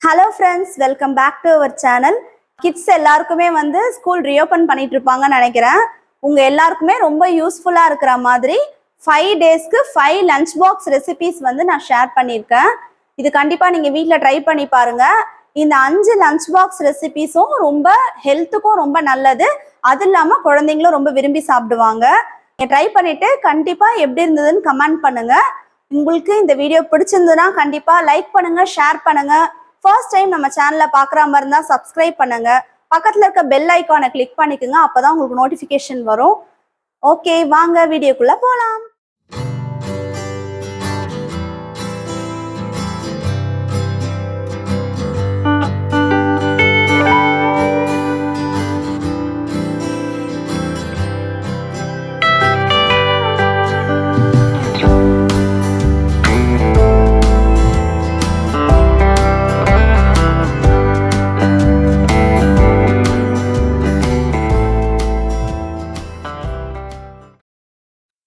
Hello friends, welcome back to our channel. Kids எல்லாருக்குமே school reopen பண்ணிட்டு இருப்பாங்கன்னு நினைக்கிறேன். எல்லாருக்குமே ரொம்ப யூஸ்ஃபுல்லாக இருக்கிற மாதிரி 5 டேஸ்க்கு 5 லஞ்ச் பாக்ஸ் ரெசிபிஸ் நான் ஷேர் பண்ணியிருக்கேன். இது கண்டிப்பாக நீங்கள் வீட்டில் ட்ரை பண்ணி பாருங்கள். இந்த 5 லஞ்ச் பாக்ஸ் ரெசிபிஸும் ரொம்ப ஹெல்த்துக்கும் ரொம்ப நல்லது. அது இல்லாமல் குழந்தைங்களும் ரொம்ப விரும்பி சாப்பிடுவாங்க. நீங்கள் ட்ரை பண்ணிவிட்டு கண்டிப்பாக எப்படி இருந்ததுன்னு கமெண்ட் பண்ணுங்கள். உங்களுக்கு இந்த வீடியோ பிடிச்சிருந்ததுன்னா கண்டிப்பாக லைக் பண்ணுங்கள், ஷேர் பண்ணுங்கள். ஃபர்ஸ்ட் டைம் நம்ம சேனலை பார்க்குற மாதிரி இருந்தால் சப்ஸ்கிரைப் பண்ணுங்க. பக்கத்தில் இருக்க பெல் ஐக்கானை கிளிக் பண்ணிக்கோங்க. அப்போதான் உங்களுக்கு நோட்டிஃபிகேஷன் வரும். ஓகே, வாங்க வீடியோக்குள்ளே போகலாம்.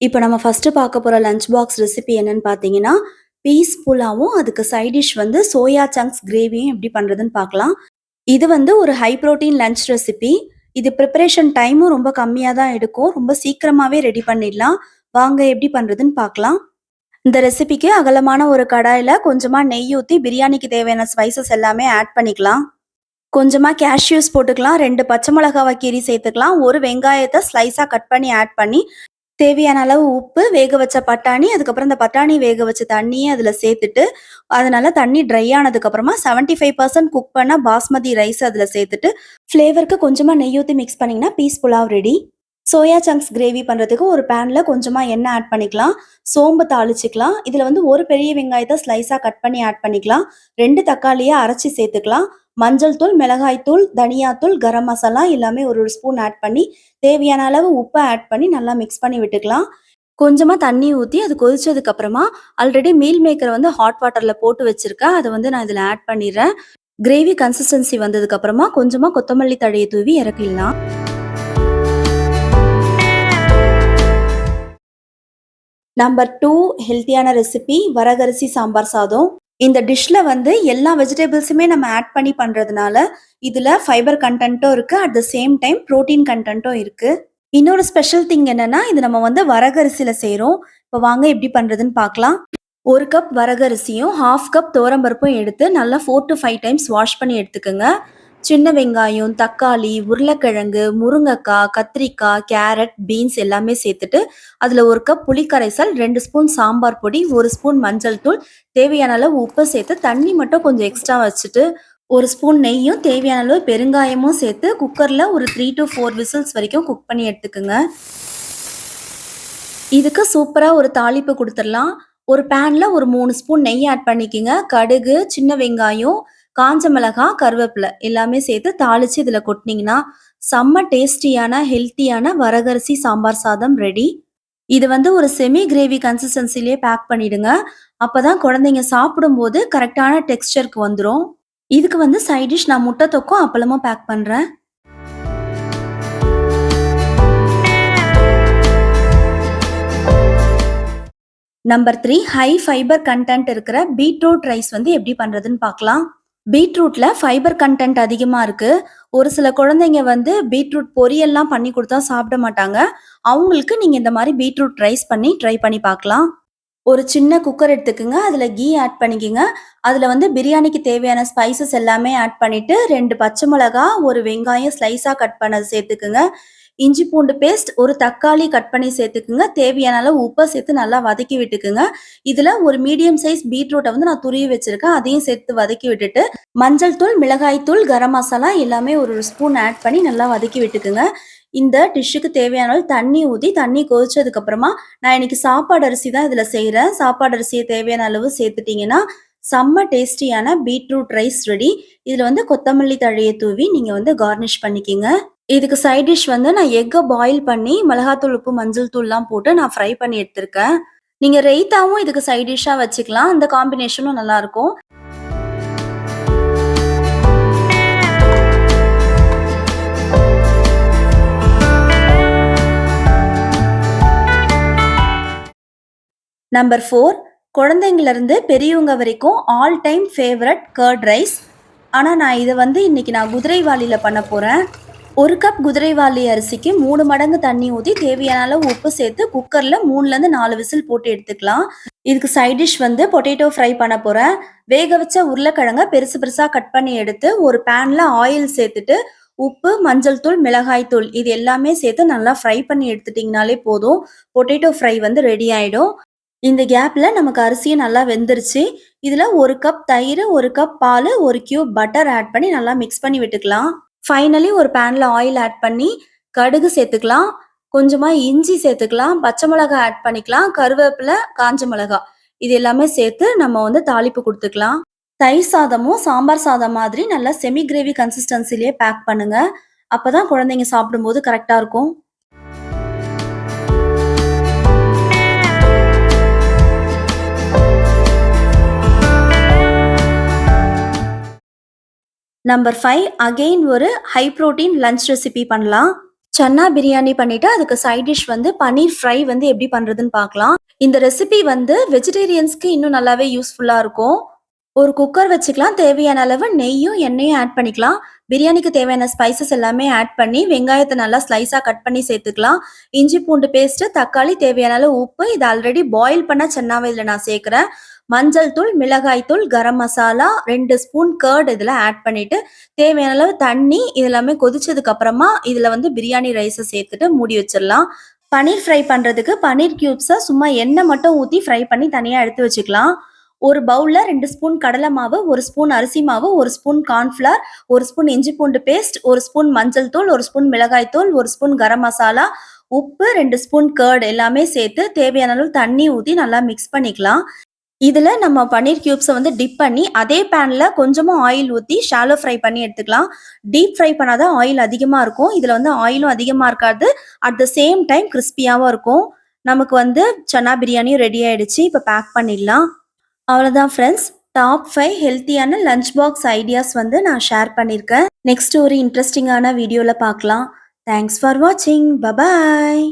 இப்போ நம்ம ஃபஸ்ட்டு பார்க்க போகிற லஞ்ச் பாக்ஸ் ரெசிபி என்னன்னு பார்த்தீங்கன்னா, பீஸ் புலாவும் அதுக்கு சைட் டிஷ் சோயா சங்க்ஸ் கிரேவியும் எப்படி பண்ணுறதுன்னு பார்க்கலாம். இது ஒரு ஹை ப்ரோட்டீன் லஞ்ச் ரெசிபி. இது ப்ரிப்பரேஷன் டைமும் ரொம்ப கம்மியாக தான் எடுக்கும். ரொம்ப சீக்கிரமாகவே ரெடி பண்ணிடலாம். வாங்க எப்படி பண்ணுறதுன்னு பார்க்கலாம். இந்த ரெசிபிக்கு அகலமான ஒரு கடாயில் கொஞ்சமாக நெய் ஊற்றி பிரியாணிக்கு தேவையான ஸ்பைசஸ் எல்லாமே ஆட் பண்ணிக்கலாம். கொஞ்சமாக கேஷ்யூஸ் போட்டுக்கலாம். 2 பச்சை மிளகாவை கீரி சேர்த்துக்கலாம். ஒரு வெங்காயத்தை ஸ்லைஸாக கட் பண்ணி ஆட் பண்ணி தேவையான அளவு உப்பு, வேக வச்ச பட்டாணி, அதுக்கப்புறம் இந்த பட்டாணி வேக வச்ச தண்ணியை அதில் சேர்த்துட்டு, அதனால தண்ணி ட்ரை ஆனதுக்கப்புறமா 75% குக் பண்ண பாஸ்மதி ரைஸ் அதில் சேர்த்துட்டு, ஃப்ளேவருக்கு கொஞ்சமாக நெய் ஊற்றி மிக்ஸ் பண்ணிங்கன்னா பீஸ் புலாவ் ரெடி. சோயா சங்க்ஸ் கிரேவி பண்ணுறதுக்கு ஒரு பேனில் கொஞ்சமாக எண்ணெய் ஆட் பண்ணிக்கலாம். சோம்பு தாளிச்சிக்கலாம். இதில் ஒரு பெரிய வெங்காயத்தை ஸ்லைஸாக கட் பண்ணி ஆட் பண்ணிக்கலாம். 2 தக்காளியை அரைச்சி சேர்த்துக்கலாம். மஞ்சள் தூள், மிளகாய் தூள், தனியாத்தூள், கரம் மசாலா எல்லாமே ஒரு ஸ்பூன் ஆட் பண்ணி தேவையான அளவு உப்பை ஆட் பண்ணி நல்லா மிக்ஸ் பண்ணி விட்டுக்கலாம். கொஞ்சமாக தண்ணி ஊற்றி அது கொதிச்சதுக்கு அப்புறமா ஆல்ரெடி மீல் மேக்கரை ஹாட் வாட்டரில் போட்டு வச்சுருக்கேன். அதை நான் இதில் ஆட் பண்ணிடுறேன். கிரேவி கன்சிஸ்டன்சி வந்ததுக்கு அப்புறமா கொஞ்சமாக கொத்தமல்லி தழையை தூவி இறக்கிடலாம். நம்பர் 2 ஹெல்த்தியான ரெசிபி வரகரிசி சாம்பார் சாதம். இந்த டிஷ்ல எல்லா வெஜிடபிள்ஸுமே நம்ம ஆட் பண்ணி பண்றதுனால இதுல ஃபைபர் கண்டென்ட்டும் இருக்கு, at the same time protein கண்டென்ட்டும் இருக்கு. இன்னொரு ஸ்பெஷல் திங் என்னன்னா, இது நம்ம வரகரிசியில செய்றோம். இப்போ வாங்க எப்படி பண்றதுன்னு பார்க்கலாம். 1 கப் வரகரிசியும் 1/2 கப் துவரம்பருப்பும் எடுத்து நல்லா 4 to 5 டைம்ஸ் வாஷ் பண்ணி எடுத்துக்கோங்க. சின்ன வெங்காயம், தக்காளி, உருளைக்கிழங்கு, முருங்கைக்காய், கத்திரிக்காய், கேரட், பீன்ஸ் எல்லாமே சேர்த்துட்டு அதில் 1 கப் புளிக்கரைசல், 2 ஸ்பூன் சாம்பார் பொடி, 1 ஸ்பூன் மஞ்சள் தூள், தேவையான அளவு உப்பு சேர்த்து தண்ணி மட்டும் கொஞ்சம் எக்ஸ்ட்ரா வச்சுட்டு 1 ஸ்பூன் நெய்யும் தேவையான அளவு பெருங்காயமும் சேர்த்து குக்கரில் ஒரு 3 to 4 விசில்ஸ் வரைக்கும் குக் பண்ணி எடுத்துக்கோங்க. இதுக்கு சூப்பராக ஒரு தாளிப்பு கொடுத்துடலாம். ஒரு பேனில் ஒரு 3 ஸ்பூன் நெய் ஆட் பண்ணிக்கோங்க. கடுகு, சின்ன வெங்காயம், காஞ்ச மிளகாய், கருவேப்பிலை எல்லாமே சேர்த்து தாளித்து இதில் கொட்டினீங்கன்னா செம்ம டேஸ்டியான ஹெல்த்தியான வரகரிசி சாம்பார் சாதம் ரெடி. இது ஒரு செமி கிரேவி கன்சிஸ்டன்சிலே பேக் பண்ணிடுங்க. அப்போ தான் குழந்தைங்க சாப்பிடும்போது கரெக்டான டெக்ஸ்டருக்கு வந்துடும். இதுக்கு சைட் டிஷ் நான் முட்டை தொக்கும் அப்பளமும் பேக் பண்ணுறேன். நம்பர் 3 ஹை ஃபைபர் கண்டென்ட் இருக்கிற பீட்ரூட் ரைஸ் எப்படி பண்ணுறதுன்னு பார்க்கலாம். பீட்ரூட்ல ஃபைபர் கண்டென்ட் அதிகமாக இருக்கு. ஒரு சில குழந்தைங்க பீட்ரூட் பொரியல்லாம் பண்ணி கொடுத்தா சாப்பிட மாட்டாங்க. அவங்களுக்கு நீங்கள் இந்த மாதிரி பீட்ரூட் ரைஸ் பண்ணி ட்ரை பண்ணி பார்க்கலாம். ஒரு சின்ன குக்கர் எடுத்துக்கோங்க. அதில் கீ ஆட் பண்ணிக்கோங்க. அதில் பிரியாணிக்கு தேவையான ஸ்பைசஸ் எல்லாமே ஆட் பண்ணிவிட்டு 2 பச்சை மிளகா, ஒரு வெங்காயம் ஸ்லைஸாக கட் பண்ணது சேர்த்துக்குங்க. இஞ்சி பூண்டு பேஸ்ட், ஒரு தக்காளி கட் பண்ணி சேர்த்துக்குங்க. தேவையான அளவு உப்பை சேர்த்து நல்லா வதக்கி விட்டுக்குங்க. இதில் ஒரு மீடியம் சைஸ் பீட்ரூட்டை நான் துருவி வச்சுருக்கேன். அதையும் சேர்த்து வதக்கி விட்டுட்டு மஞ்சள் தூள், மிளகாய் தூள், கரம் மசாலா எல்லாமே ஒரு ஸ்பூன் ஆட் பண்ணி நல்லா வதக்கி விட்டுக்குங்க. இந்த டிஷ்ஷுக்கு தேவையான அளவு தண்ணி ஊற்றி தண்ணி கொதிச்சதுக்கப்புறமா நான் இன்னைக்கு சாப்பாடு அரிசி தான் இதில் செய்கிறேன். சாப்பாடு அரிசியை தேவையான அளவு சேர்த்துட்டிங்கன்னா செம்ம டேஸ்டியான பீட்ரூட் ரைஸ் ரெடி. இதில் கொத்தமல்லி தழையை தூவி நீங்கள் கார்னிஷ் பண்ணிக்கிங்க. இதுக்கு சைட் டிஷ் நான் எக்கை பாயில் பண்ணி மிளகாத்தூள், உப்பு, மஞ்சள் தூள்லாம் போட்டு நான் ஃப்ரை பண்ணி எடுத்திருக்கேன். நீங்கள் ரைத்தாவும் இதுக்கு சைட் டிஷ்ஷாக வச்சுக்கலாம். அந்த காம்பினேஷனும் நல்லாயிருக்கும். நம்பர் 4 குழந்தைங்கள்ல இருந்து பெரியவங்க வரைக்கும் all time favourite curd rice. ஆனா நான் இத வந்து இன்னைக்கு நான் குதிரைவாலில பண்ண போறேன். 1 கப் குதிரைவாலி அரிசிக்கு 3 மடங்கு தண்ணி ஊத்தி தேவையான அளவு உப்பு சேர்த்து குக்கர்ல 3லருந்து 4 விசில் போட்டு எடுத்துக்கலாம். இதுக்கு சைட் டிஷ் வந்து பொட்டேட்டோ ஃப்ரை பண்ண போறேன். வேக வச்ச உருளைக்கிழங்க பெருசு பெருசா கட் பண்ணி எடுத்து ஒரு பேன்ல ஆயில் சேர்த்துட்டு, உப்பு, மஞ்சள் தூள், மிளகாய் தூள் இது எல்லாமே சேர்த்து நல்லா ஃப்ரை பண்ணி எடுத்துட்டீங்கனாலே போதும். பொட்டேட்டோ ஃப்ரை வந்து ரெடி ஆயிடும். இந்த கேப்ல நமக்கு அரிசியும் நல்லா வெந்துருச்சு. இதுல 1 கப் தயிரு, 1 கப் பாலு, 1 கியூப் பட்டர் ஆட் பண்ணி நல்லா மிக்ஸ் பண்ணி விட்டுக்கலாம். ஃபைனலி ஒரு பேன்ல ஆயில் ஆட் பண்ணி கடுகு சேர்த்துக்கலாம். கொஞ்சமா இஞ்சி சேர்த்துக்கலாம். பச்சை மிளகாய் ஆட் பண்ணிக்கலாம். கருவேப்பிலை, காஞ்ச மிளகாய் இது எல்லாமே சேர்த்து நம்ம வந்து தாளிப்பு குடுத்துக்கலாம். தயிர் சாதமும், சாம்பார் சாதம் மாதிரி நல்லா செமி கிரேவி கன்சிஸ்டன்சிலயே பேக் பண்ணுங்க. அப்பதான் குழந்தைங்க சாப்பிடும்போது கரெக்ட்டா இருக்கும். நம்பர் 5 அகெயின் ஒரு ஹை புரோட்டீன் லஞ்ச் ரெசிபி பண்ணலாம். சன்னா பிரியாணி பண்ணிட்டு அதுக்கு சைட் டிஷ் வந்து பன்னீர் ஃப்ரை வந்து எப்படி பண்றதுன்னு பார்க்கலாம். இந்த ரெசிபி வந்து வெஜிடேரியன்ஸ்க்கு இன்னும் நல்லாவே யூஸ்ஃபுல்லா இருக்கும். ஒரு குக்கர் வச்சுக்கலாம். தேவையான அளவு நெய்யும், எண்ணெயும் ஆட் பண்ணிக்கலாம். பிரியாணிக்கு தேவையான ஸ்பைசஸ் எல்லாமே ஆட் பண்ணி, வெங்காயத்த நல்லா ஸ்லைஸா கட் பண்ணி சேர்த்துக்கலாம். இஞ்சி பூண்டு பேஸ்ட்டு, தக்காளி, தேவையான அளவு உப்பு. இது ஆல்ரெடி பாயில் பண்ண சன்னாவ இதுல நான் சேர்க்கிறேன். மஞ்சள் தூள், மிளகாய் தூள், கரம் மசாலா, 2 ஸ்பூன் கர்ட் இதுல ஆட் பண்ணிட்டு, தேவையான அளவு தண்ணி இது எல்லாமே கொதிச்சதுக்கு அப்புறமா, இதுல வந்து பிரியாணி ரைஸ சேர்த்துட்டு மூடி வச்சிரலாம். பன்னீர் ஃப்ரை பண்றதுக்கு பன்னீர் கியூப்ஸ சும்மா எண்ணெய் மட்டும் ஊத்தி ஃப்ரை பண்ணி தனியா எடுத்து வச்சுக்கலாம். ஒரு பவுல்ல 2 ஸ்பூன் கடலை மாவு, 1 ஸ்பூன் அரிசி மாவு, 1 ஸ்பூன் கார்ன்ஃப்ளவர், 1 ஸ்பூன் இஞ்சி பூண்டு பேஸ்ட், 1 ஸ்பூன் மஞ்சள் தூள், 1 ஸ்பூன் மிளகாய் தூள், 1 ஸ்பூன் கரம் மசாலா, உப்பு, 2 ஸ்பூன் கர்ட் எல்லாமே சேர்த்து தேவையான அளவு தண்ணி ஊத்தி நல்லா மிக்ஸ் பண்ணிக்கலாம். இதுல நம்ம பன்னீர் கியூப்ஸ வந்து டிப் பண்ணி அதே பேன்ல கொஞ்சமா ஆயில் ஊத்தி ஷாலோ ஃப்ரை பண்ணி எடுத்துக்கலாம். டீப் ஃப்ரை பண்ணாதான் ஆயில் அதிகமா இருக்கும். இதுல வந்து ஆயிலும் அதிகமா இருக்காது. அட் த சேம் டைம் கிறிஸ்பியாவும் இருக்கும். நமக்கு வந்து சன்னா பிரியாணியும் ரெடி ஆயிடுச்சு. இப்ப பேக் பண்ணிடலாம். அவ்வளோதான் ஃப்ரெண்ட்ஸ். டாப் 5 ஹெல்த்தியான லஞ்ச் பாக்ஸ் ஐடியாஸ் வந்து நான் ஷேர் பண்ணியிருக்கேன். நெக்ஸ்ட் ஒரு இன்ட்ரெஸ்டிங்கான வீடியோல பார்க்கலாம். தேங்க்ஸ் ஃபார் வாட்சிங். பபாய்.